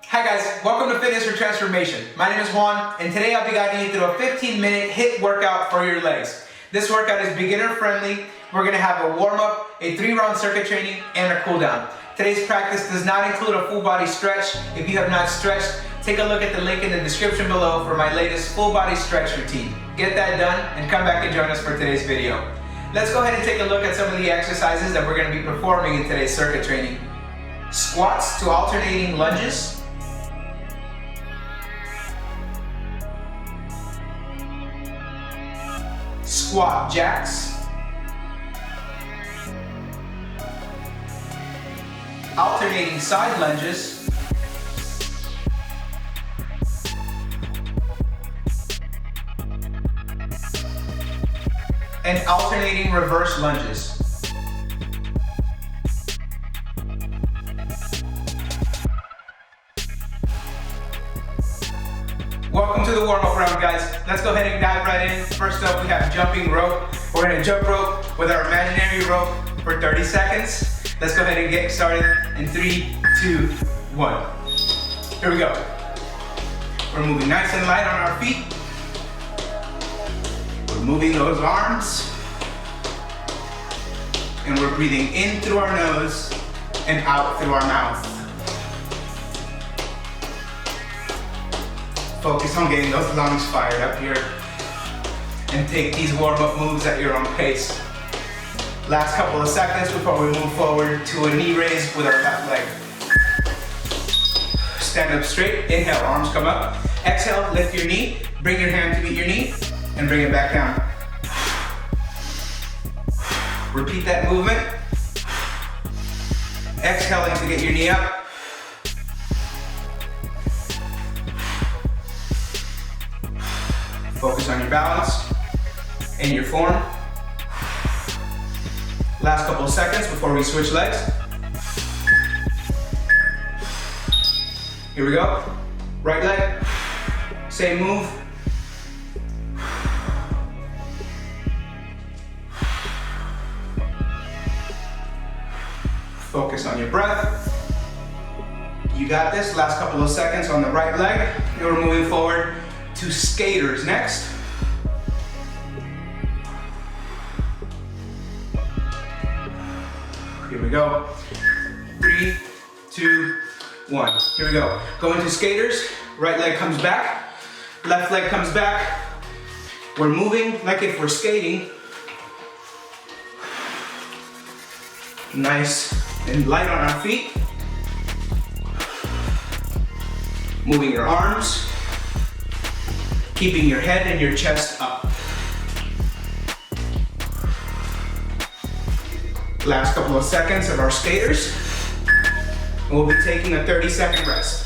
Hi guys, welcome to Fitness for Transformation. My name is Juan, and today I'll be guiding you through a 15-minute HIIT workout for your legs. This workout is beginner friendly. We're going to have a warm-up, a 3-round circuit training, and a cool-down. Today's practice does not include a full body stretch. If you have not stretched, take a look at the link in the description below for my latest full body stretch routine. Get that done and come back and join us for today's video. Let's go ahead and take a look at some of the exercises that we're going to be performing in today's circuit training. Squats to alternating lunges. Squat jacks. Alternating side lunges. And alternating reverse lunges. Welcome to the warm-up round, guys. Let's go ahead and dive right in. First up, we have jumping rope. We're gonna jump rope with our imaginary rope for 30 seconds. Let's go ahead and get started in 3, 2, 1. Here we go. We're moving nice and light on our feet. We're moving those arms. And we're breathing in through our nose and out through our mouth. Focus on getting those lungs fired up here and take these warm-up moves at your own pace. Last couple of seconds before we move forward to a knee raise with our left leg. Stand up straight, inhale, arms come up. Exhale, lift your knee, bring your hand to meet your knee, and bring it back down. Repeat that movement. Exhaling to get your knee up. Focus on your balance and your form. Last couple of seconds before we switch legs. Here we go. Right leg, same move. Focus on your breath. You got this. Last couple of seconds on the right leg. And we're moving forward to skaters next. Here we go. 3, 2, 1. Here we go. Go into skaters. Right leg comes back. Left leg comes back. We're moving like if we're skating. Nice and light on our feet. Moving your arms. Keeping your head and your chest up. Last couple of seconds of our skaters. And we'll be taking a 30-second rest.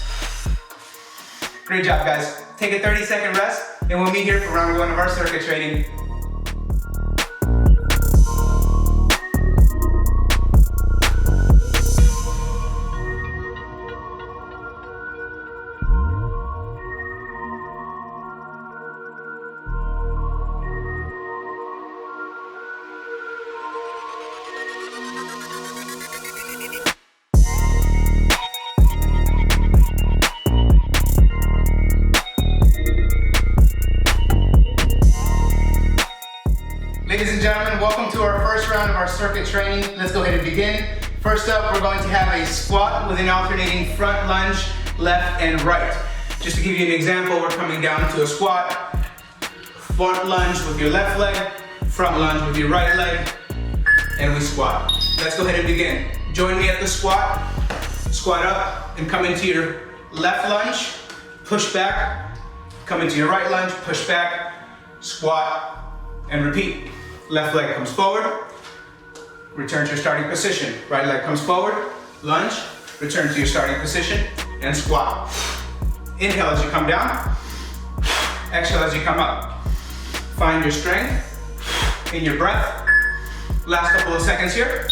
Great job, guys. Take a 30-second rest, and we'll meet here for round 1 of our circuit training. Ladies and gentlemen, welcome to our first round of our circuit training. Let's go ahead and begin. First up, we're going to have a squat with an alternating front lunge, left and right. Just to give you an example, we're coming down to a squat, front lunge with your left leg, front lunge with your right leg, and we squat. Let's go ahead and begin. Join me at the squat. Squat up and come into your left lunge, push back, come into your right lunge, push back, squat, and repeat. Left leg comes forward, return to your starting position. Right leg comes forward, lunge, return to your starting position, and squat. Inhale as you come down, exhale as you come up. Find your strength in your breath. Last couple of seconds here.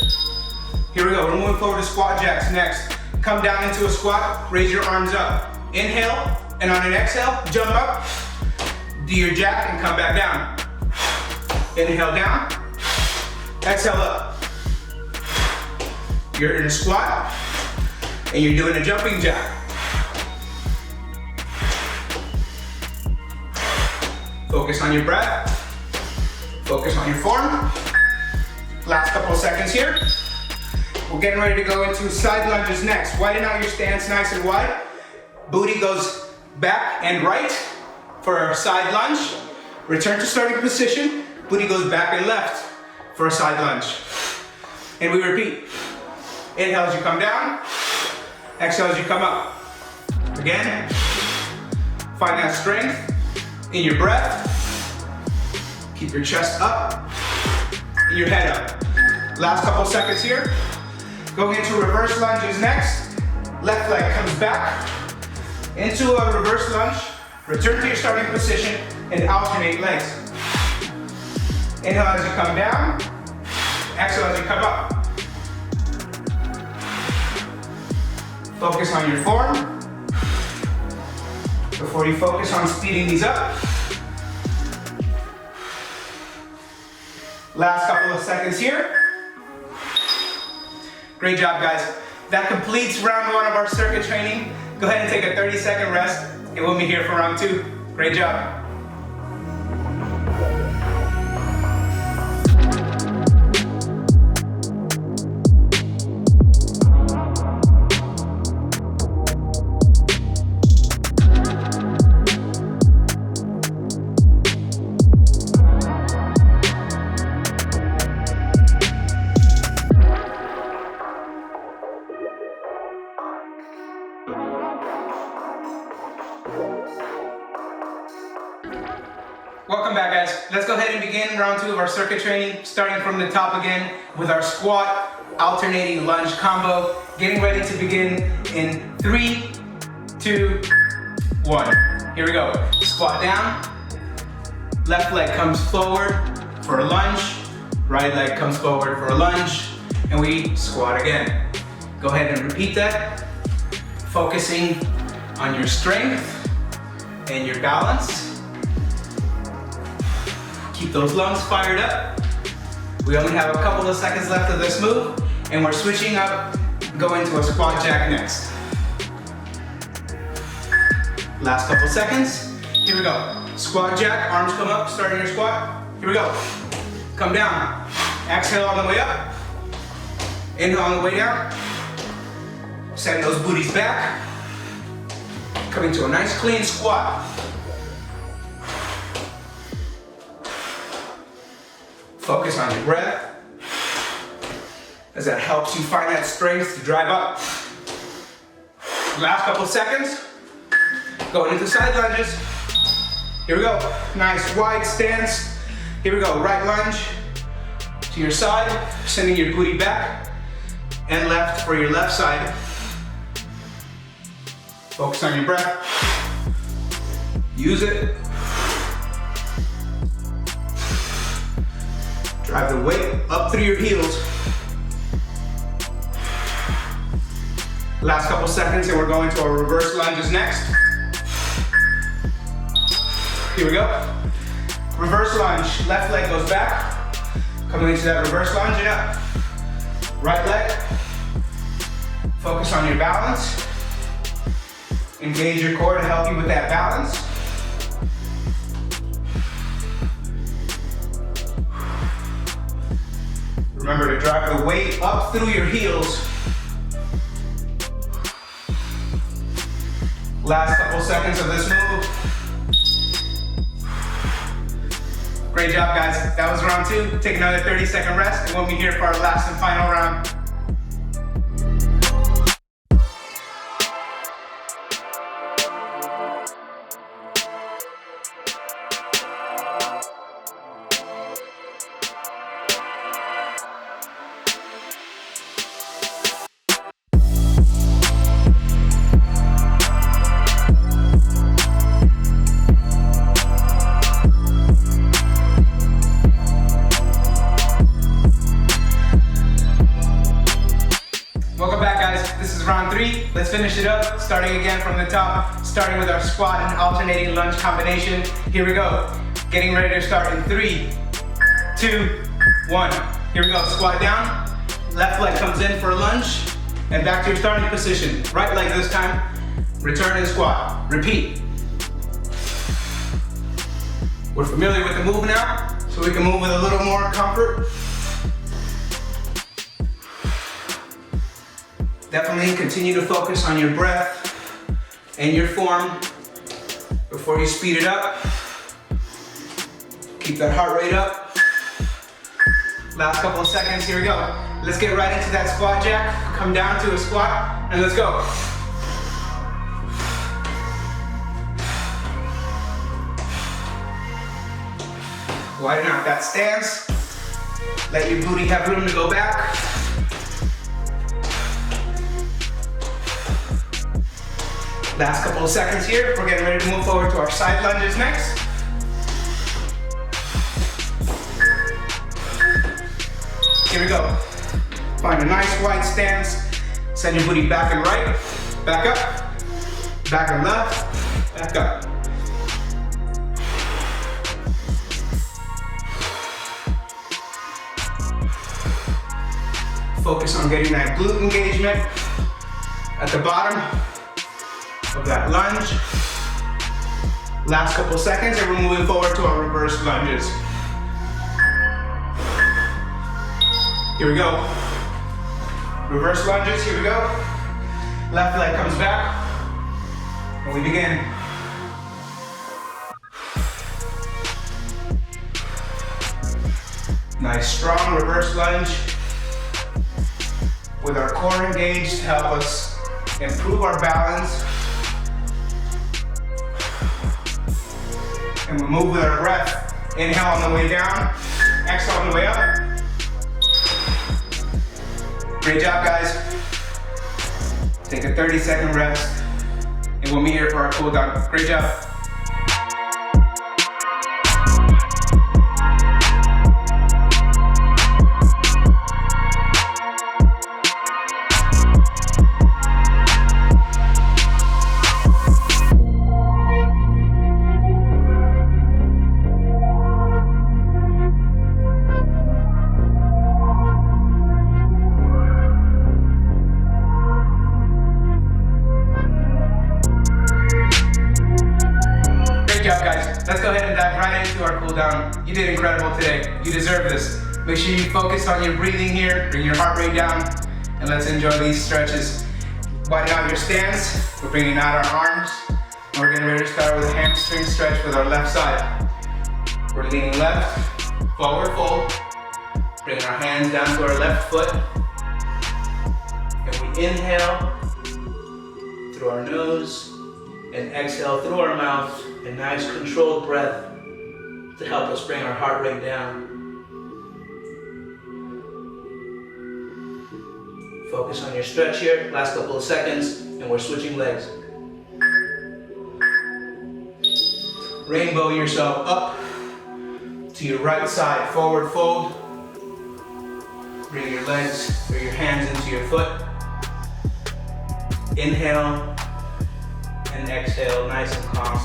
Here we go, we're moving forward to squat jacks next. Come down into a squat, raise your arms up. Inhale, and on an exhale, jump up, do your jack, and come back down. Inhale down, exhale up. You're in a squat, and you're doing a jumping jack. Focus on your breath. Focus on your form. Last couple of seconds here. We're getting ready to go into side lunges next. Widen out your stance nice and wide. Booty goes back and right for our side lunge. Return to starting position. Booty goes back and left for a side lunge. And we repeat. Inhale as you come down. Exhale as you come up. Again. Find that strength in your breath. Keep your chest up and your head up. Last couple seconds here. Going into reverse lunges next. Left leg comes back into a reverse lunge. Return to your starting position and alternate legs. Inhale as you come down. Exhale as you come up. Focus on your form. Before you focus on speeding these up. Last couple of seconds here. Great job, guys. That completes round 1 of our circuit training. Go ahead and take a 30-second rest, and we'll be here for round 2. Great job. Welcome back, guys. Let's go ahead and begin round 2 of our circuit training, starting from the top again with our squat alternating lunge combo. Getting ready to begin in 3, 2, 1. Here we go. Squat down. Left leg comes forward for a lunge. Right leg comes forward for a lunge. And we squat again. Go ahead and repeat that. Focusing on your strength and your balance. Keep those lungs fired up. We only have a couple of seconds left of this move, and we're switching up, going to a squat jack next. Last couple seconds. Here we go. Squat jack, arms come up, starting your squat. Here we go. Come down. Exhale on the way up. Inhale on the way down. Send those booties back. Coming to a nice clean squat. Focus on your breath, as that helps you find that strength to drive up. Last couple seconds. Going into side lunges. Here we go. Nice wide stance. Here we go. Right lunge to your side, sending your booty back, and left for your left side. Focus on your breath. Use it. Drive the weight up through your heels. Last couple seconds and we're going to our reverse lunges next. Here we go. Reverse lunge, left leg goes back. Coming into that reverse lunge and up. Right leg. Focus on your balance. Engage your core to help you with that balance. Remember to drive the weight up through your heels. Last couple seconds of this move. Great job, guys. That was round 2. Take another 30-second rest, and we'll be here for our last and final round. Round 3, let's finish it up, starting again from the top, starting with our squat and alternating lunge combination. Here we go. Getting ready to start in 3, 2, 1. Here we go, squat down. Left leg comes in for a lunge, and back to your starting position. Right leg this time, return and squat. Repeat. We're familiar with the move now, so we can move with a little more comfort. Definitely continue to focus on your breath and your form before you speed it up. Keep that heart rate up. Last couple of seconds, here we go. Let's get right into that squat jack. Come down to a squat and let's go. Widen out that stance. Let your booty have room to go back. Last couple of seconds here. We're getting ready to move forward to our side lunges next. Here we go. Find a nice wide stance. Send your booty back and right. Back up. Back and left. Back up. Focus on getting that glute engagement at the bottom of that lunge. Last couple seconds and we're moving forward to our reverse lunges. Here we go. Reverse lunges, here we go. Left leg comes back and we begin. Nice strong reverse lunge with our core engaged to help us improve our balance. And we move with our breath. Inhale on the way down, exhale on the way up. Great job, guys. Take a 30-second rest, and we'll meet here for our cool down. Great job. Let's go ahead and dive right into our cool down. You did incredible today. You deserve this. Make sure you focus on your breathing here, bring your heart rate down, and let's enjoy these stretches. Widen out your stance. We're bringing out our arms, and we're getting ready to start with a hamstring stretch with our left side. We're leaning left, forward fold, bringing our hands down to our left foot, and we inhale through our nose and exhale through our mouth. A nice controlled breath to help us bring our heart rate down. Focus on your stretch here, last couple of seconds, and we're switching legs. Rainbow yourself up to your right side, forward fold. Bring your legs or your hands into your foot. Inhale and exhale, nice and calm.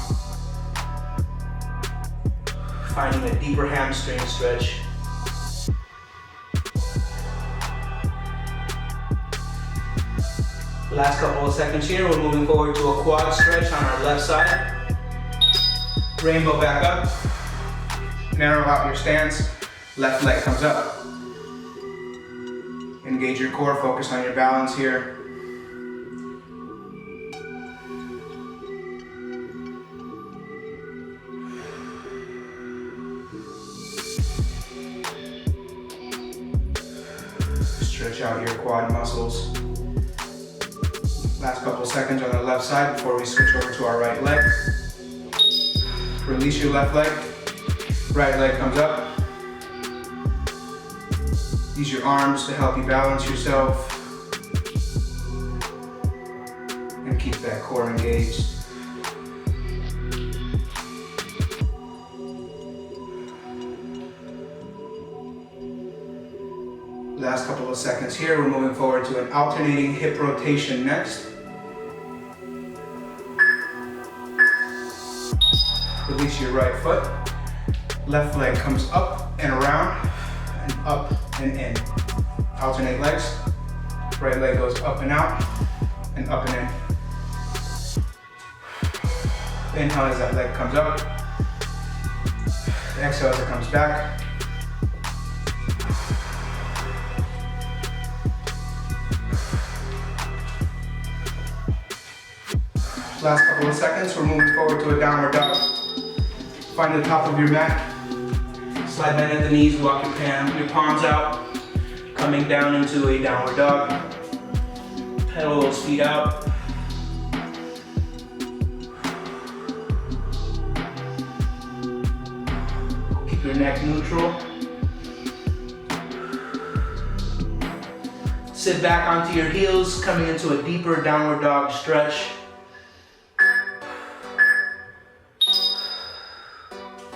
Finding a deeper hamstring stretch. Last couple of seconds here, we're moving forward to a quad stretch on our left side. Rainbow back up. Narrow out your stance. Left leg comes up. Engage your core, focus on your balance here. Stretch out your quad muscles. Last couple seconds on the left side before we switch over to our right leg. Release your left leg. Right leg comes up. Use your arms to help you balance yourself. And keep that core engaged. Last couple of seconds here, we're moving forward to an alternating hip rotation next. Release your right foot. Left leg comes up and around, and up and in. Alternate legs. Right leg goes up and out, and up and in. Inhale as that leg comes up. exhale as it comes back. Last couple of seconds, we're moving forward to a downward dog. Find the top of your mat. Slide bend at the knees, walk your palms out. Coming down into a downward dog. Pedal those feet out. Keep your neck neutral. Sit back onto your heels, coming into a deeper downward dog stretch.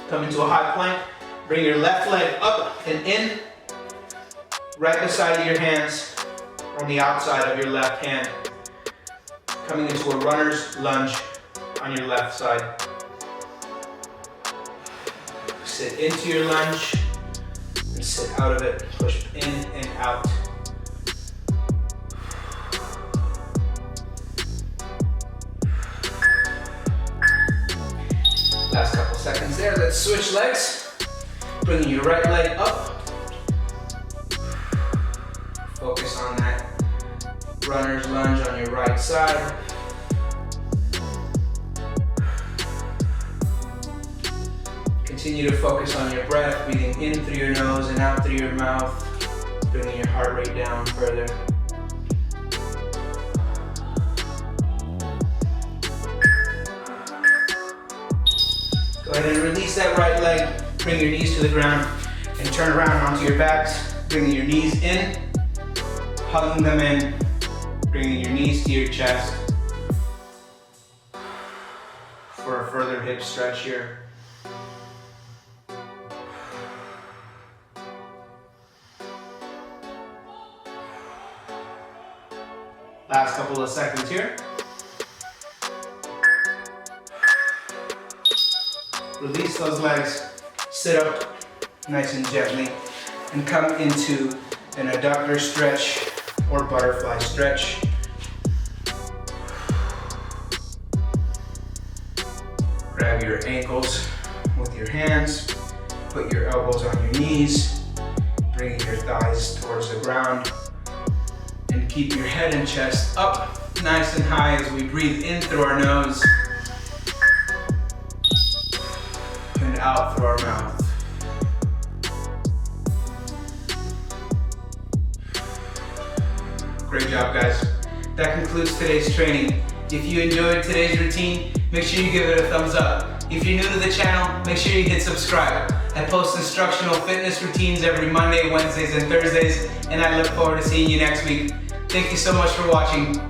Come into a high plank. Bring your left leg up and in, right beside your hands on the outside of your left hand. Coming into a runner's lunge on your left side. Sit into your lunge and sit out of it. Push in and out. Last couple seconds there. Let's switch legs. Bringing your right leg up. Focus on that runner's lunge on your right side. Continue to focus on your breath, breathing in through your nose and out through your mouth, bringing your heart rate down further. Go ahead and release that right leg. Bring your knees to the ground and turn around onto your backs, bringing your knees in, hugging them in, bringing your knees to your chest for a further hip stretch here. Last couple of seconds here. Release those legs. Sit up nice and gently and come into an adductor stretch or butterfly stretch. Grab your ankles with your hands, put your elbows on your knees, bringing your thighs towards the ground, and keep your head and chest up nice and high as we breathe in through our nose and out through our mouth. Great job, guys. That concludes today's training. If you enjoyed today's routine, make sure you give it a thumbs up. If you're new to the channel, make sure you hit subscribe. I post instructional fitness routines every Monday, Wednesdays, and Thursdays, and I look forward to seeing you next week. Thank you so much for watching.